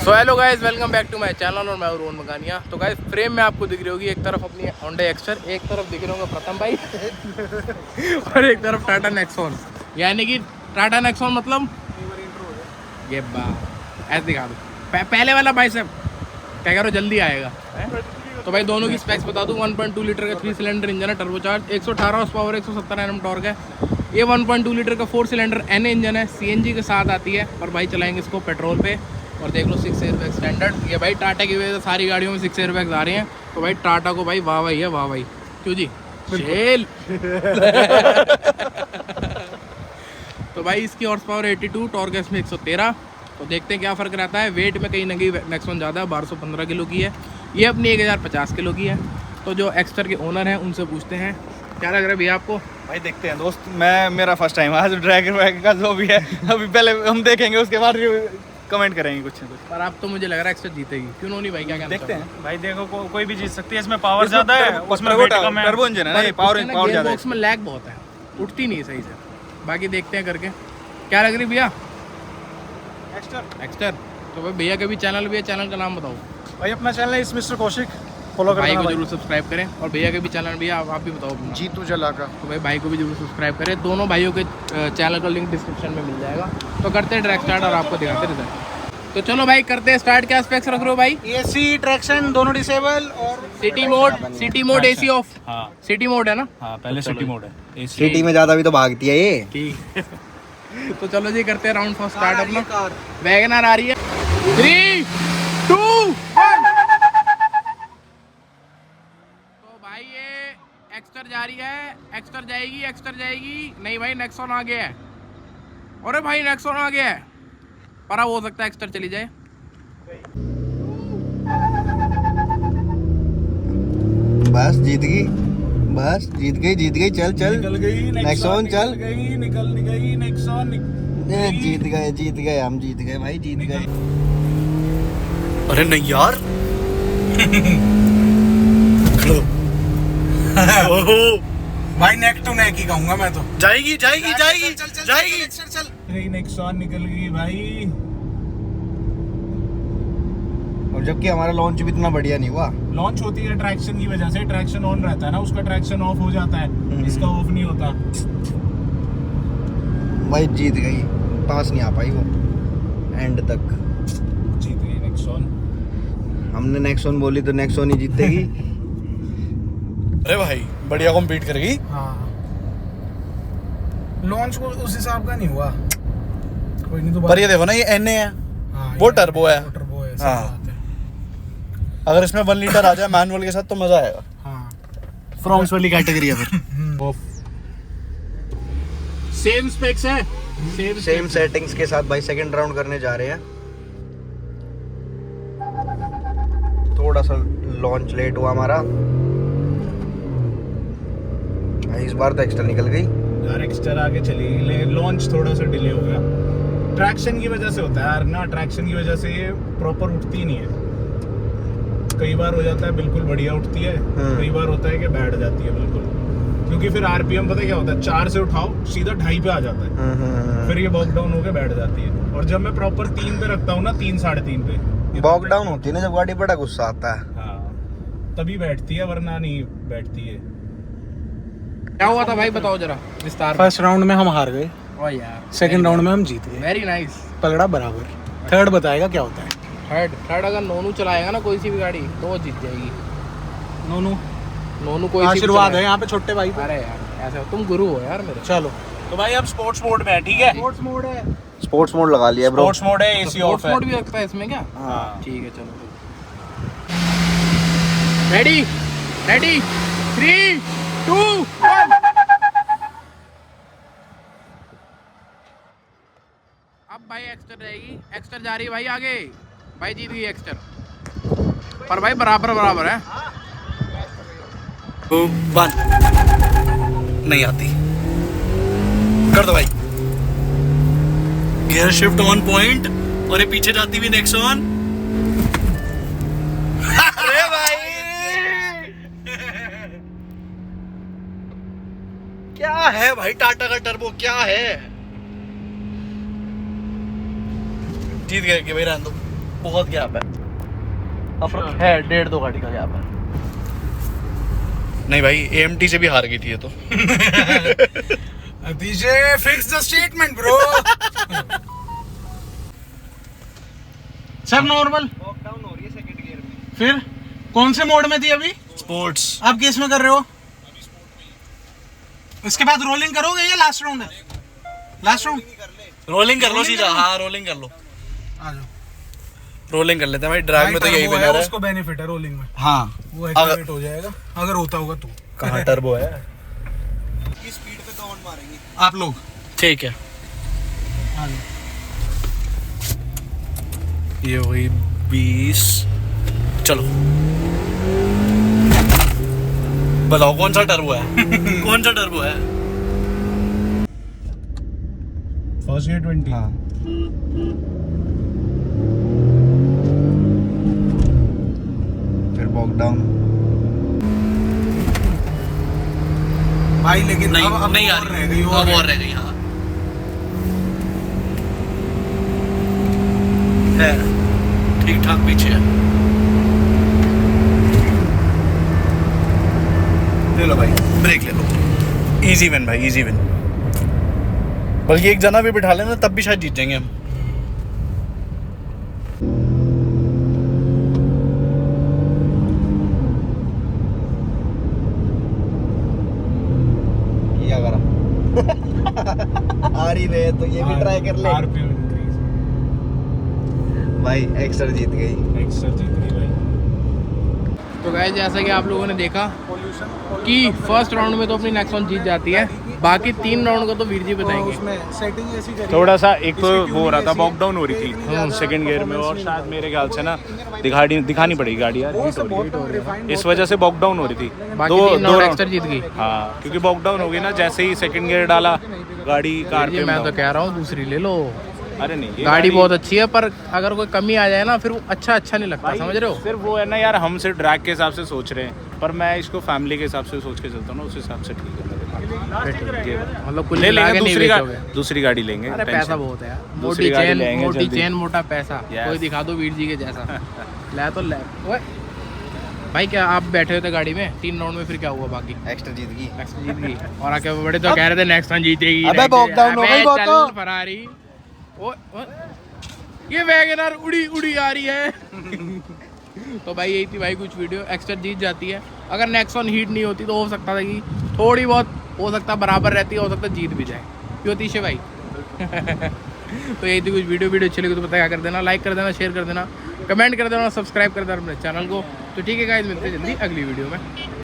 So hello guys, welcome back to my channel और मैं हूं रोहन मकानिया। तो गाइस फ्रेम में आपको दिख रही होगी एक तरफ अपनी होंडा एक्स्टर, एक तरफ दिख रहे होंगे प्रथम भाई और एक तरफ टाटा नेक्सॉन। यानी कि टाटा नेक्सॉन मतलब ये ऐसे दिखा दो पहले वाला भाई साहब क्या करो जल्दी आएगा है? तो भाई दोनों की स्पेक्स बता दूं। 1.2 लीटर का 3 सिलेंडर इंजन है, turbocharge, 118 horse power, 170 Nm torque है। ये 1.2 लीटर का 4 सिलेंडर एन इंजन है, सीएनजी के साथ आती है। और भाई चलाएंगे इसको पेट्रोल पे। और देख लो 6 एयरबैग स्टैंडर्ड। ये भाई टाटा की वजह से सारी गाड़ियों में 6 एयरबैग्स आ रही हैं। तो भाई टाटा को भाई वाह भाई है, वाह भाई। क्यों जी शेल तो भाई इसकी हॉर्स पावर 82, टॉर्क है इसमें 113। तो देखते हैं क्या फ़र्क रहता है। वेट में कहीं ना कहीं नेक्सॉन ज़्यादा है, 1215 किलो की है। ये अपनी 1050 किलो की है। तो जो एक्स्टर के ओनर हैं उनसे पूछते हैं क्या लग रहा है भैया आपको। भाई देखते हैं दोस्त, मेरा फर्स्ट टाइम आज ड्रैगन वैगन का जो भी है अभी पहले हम देखेंगे, उसके बाद कमेंट करेंगे कुछ ना कुछ। पर आप तो मुझे लग रहा है एक्स्टर जीतेगी। क्यों नहीं भाई, क्या कहना देखते हैं भाई। देखो कोई भी जीत सकती है, इसमें पावर ज्यादा है, उसमें वेट कम है। टर्बो इंजन है ना, ये पावर ज्यादा है। इसमें लैग बहुत है, उठती नहीं सही से। बाकी देखते हैं करके क्या लग रही भैया एक्स्टर। तो भाई भैया का भी चैनल भी है, चैनल का नाम बताओ भाई। अपना चैनल है मिस्टर कौशिक, फॉलो भाई करना को जरूर सब्सक्राइब करें। और भैया के भी चैनल भी है, आप भी बताओ अपना। जीतू जला का। तो भाई को भी जरूर सब्सक्राइब करें। दोनों भाइयों के चैनल का लिंक डिस्क्रिप्शन में मिल जाएगा। तो करते हैं ट्रैक स्टार्ट और आपको दिखाते हैं रिजल्ट। तो चलो भाई करते हैं स्टार्ट। क्या स्पेक्स रख रहे हो भाई? एसी ट्रैक्शन दोनों डिसेबल और सिटी मोड एसी ऑफ। हाँ सिटी मोड है ना। हाँ पहले सिटी मोड है। सिटी में ज्यादा भी तो भागती है ये। ठीक तो चलो जी करते हैं राउंड फर्स्ट स्टार्ट अपना। वैगनर आ रही है 3, 2, 1। तो भाई ये एक्स्टर जा रही है, एक्स्टर जाएगी। नहीं भाई नेक्सॉन आ गया है। अरे भाई नेक्सॉन आ गया है, पर हो सकता है एक्स्टर चली जाए। बस जीत गई, चल निकल गई नेक्सॉन चल। निकल गई नेक्सॉन। जीत गए हम, जीत गए भाई, जीत गए। अरे नहीं यार भाई नेक टू नेक ही कहूंगा मैं तो। जाएगी नेक्सॉन निकल गई भाई। और जबकि हमारा लॉन्च भी इतना बढ़िया नहीं हुआ। लॉन्च होती है ट्रैक्शन की वजह से, ट्रैक्शन ऑन रहता है ना, उसका ट्रैक्शन ऑफ हो जाता है, इसका ऑफ नहीं होता। भाई जीत गई, पास नहीं आ पाई वो एंड तक। जीत गई नेक्सॉन। हमने नेक्सॉन बोली तो नेक्सॉन ही जीतेगी। अरे भाई बढ़िया कॉम्पीट करेगी। हाँ लॉन्च को उस हिसाब का नहीं हुआ। कोई नहीं। तो पर ये देखो ना, ये एनए है, हाँ, वो टर्बो है। हाँ। अगर इसमें 1 लीटर आ जाए मैनुअल के साथ तो मजा आएगा। हाँ फ्रॉन्क्स वाली कैटेगरी है फिर। सेम स्पेक्स है, सेम सेटिंग्स के साथ भाई सेकंड राउंड करने जा रहे हैं। थोड़ा सा लॉन्च लेट हुआ हमारा भाई, इस बार तो एक्स्ट्रा निकल गई यार। एक्स्टर आगे चली, लॉन्च थोड़ा सा डिले हो गया। ट्रैक्शन की वजह से होता है यार ना, ट्रैक्शन की वजह से ये प्रॉपर उठती नहीं है। कई बार हो जाता है बिल्कुल बढ़िया उठती है, कई बार होता है कि बैठ जाती है बिल्कुल। क्योंकि फिर आरपीएम पता क्या होता है, 4 से उठाओ सीधा 2.5 पे आ जाता है, फिर ये बॉक डाउन होकर बैठ जाती है। और जब मैं प्रॉपर 3 पे रखता हूँ ना, 3 साढ़े 3 पे बॉक डाउन होती है ना जब गाड़ी बड़ा गुस्सा आता है। हाँ तभी बैठती है, वरना नहीं बैठती है। क्या हुआ था भाई बताओ जरा विस्तार। फर्स्ट राउंड में हम हार गए, यार सेकंड राउंड में हम जीत गए। Very nice. पलड़ा बराबर। थर्ड बताएगा क्या होता है। थर्ड अगर नोनू चलाएगा ना कोई सी भी गाड़ी तो वो जीत जाएगी। नोनू कोई आशीर्वाद है यहाँ पे छोटे भाई पे। अरे यार ऐसा तुम गुरु हो यार मेरे। चलो तो भाई अब स्पोर्ट्स मोड में है, ठीक है। स्पोर्ट्स मोड लगा लिया ब्रो। स्पोर्ट्स मोड है, एसी ऑफ है। मोड भी रखता है इसमें क्या? हाँ ठीक है चलो। रेडी 3, 2, 1। अब भाई एक्स्टर जाएगी, एक्स्टर जा रही है भाई आगे। भाई जीत गई एक्स्टर, पर भाई बराबर है। बंद नहीं आती, कर दो भाई। गियर शिफ्ट ऑन पॉइंट, और ये पीछे जाती हुई नेक्सॉन। अरे भाई क्या है भाई, टाटा का टर्बो क्या है। जीत गए कि भाई रहने दो। बहुत गैप है, है 1.5-2 गाड़ी का गैप है। नहीं भाई, AMT से भी हार गई थी ये तो। अतिशय फिक्स द स्टेटमेंट ब्रो। सब नॉर्मल। लॉकडाउन हो रही है सेकंड गियर में। फिर कौन से मोड में थी अभी? स्पोर्ट्स। आप किस में कर रहे हो? इसके बाद रोलिंग करोगे या लास्ट राउंड है? लास्ट राउंड रोलिंग कर लो सीधा, हाँ रोलिंग कर लो, आ जाओ। रोलिंग कर लेते हैं भाई, ड्रैग में तो यही बना रहा है। उसको बेनिफिट है रोलिंग में, हाँ वो एक्टिवेट हो जाएगा अगर होता होगा तो। कहाँ टर्बो है? किस स्पीड पे तो ऑन मारेंगे? आप लोग ठीक है, आ जाओ। ये हुई 20। चलो बताओ कौन सा टर्बो है? कौन सा टर्बो है? First gear 20। हाँ। फिर लॉकडाउन। भाई लेकिन नहीं अब नहीं आ और रही, रह गई, अब और रह गई। हाँ है, ठीक ठाक पीछे है। ले लो भाई, ब्रेक ले लो। इजी विन भाई, इजी विन। बल्कि एक जना भी बिठा लेना तब भी शायद जीत जाएंगे हम। क्या करा? आ रही रहे तो ये भी ट्राई कर ले। RPM increase. भाई एक्स्ट्रा जीत गई। एक्स्ट्रा जीत गई भाई। तो गाइस जैसा कि आप लोगों ने देखा कि फर्स्ट राउंड में तो अपनी नेक्सॉन जीत जाती है, बाकी 3 राउंड को तो वीर जी बताएंगे। उसमें सेटिंग ऐसी करी थोड़ा सा एक तो वो हो रहा था, बॉकडाउन हो रही थी सेकंड गियर में, और शायद मेरे ख्याल से ना दिखानी पड़ेगी गाड़ी यार, हीट हो रही है, इस वजह से बॉकडाउन हो रही थी। बाकी 3 राउंड एक्स्ट्रा जीत गई। हाँ, क्योंकि बॉकडाउन हो गई ना, जैसे ही सेकंड गियर डाला गाड़ी कार ये पे मैं तो कह रहा हूँ दूसरी ले लो। अरे नहीं, ये गाड़ी बहुत अच्छी है, पर अगर कोई कमी आ जाए ना फिर वो अच्छा नहीं लगता, भाई, समझ रहे हो? सिर्फ वो है ना यार, हम सिर्फ ड्रैग के हिसाब से सोच रहे हैं, पर मैं इसको फैमिली के हिसाब से सोच के चलता हूँ ना, उस हिसाब से ठीक है मेरे पास। मतलब कुल ले मिला लेंगे के नहीं बेचोगे। दूसरी गाड़ी लेंगे। अरे टेंशन। पैसा बहुत है यार, दूसरी गाड़ी लेंगे मोटी जल्दी। चेन मोटा पैसा। Yes. कोई दिखा दो वीर जी के जैसा। ले तो ले। ओए भाई, क्या आप बैठे हुए थे गाड़ी में 3 राउंड में, फिर क्या हुआ? बाकी एक्स्ट्रा जीत गई। नेक्स्ट जीत गई और आके बड़े तो कह रहे थे नेक्स्ट टाइम जीतेगी। अबे lockdown हो गई वो तो। फरारी ओ ये वैगनर उड़ी आ रही है। तो भाई यही थी भाई कुछ वीडियो। एक्स्ट्रा जीत जाती है, अगर नेक्सॉन हीट नहीं होती तो हो सकता था कि थोड़ी बहुत हो सकता बराबर रहती है, हो सकता जीत भी जाए। क्यों तीशे भाई? तो यही थी कुछ वीडियो अच्छी लगी तो पता क्या कर देना, लाइक कर देना, शेयर कर देना, कमेंट कर देना, सब्सक्राइब कर देना अपने चैनल को। तो ठीक है गाइस, मिलते हैं जल्दी अगली वीडियो में।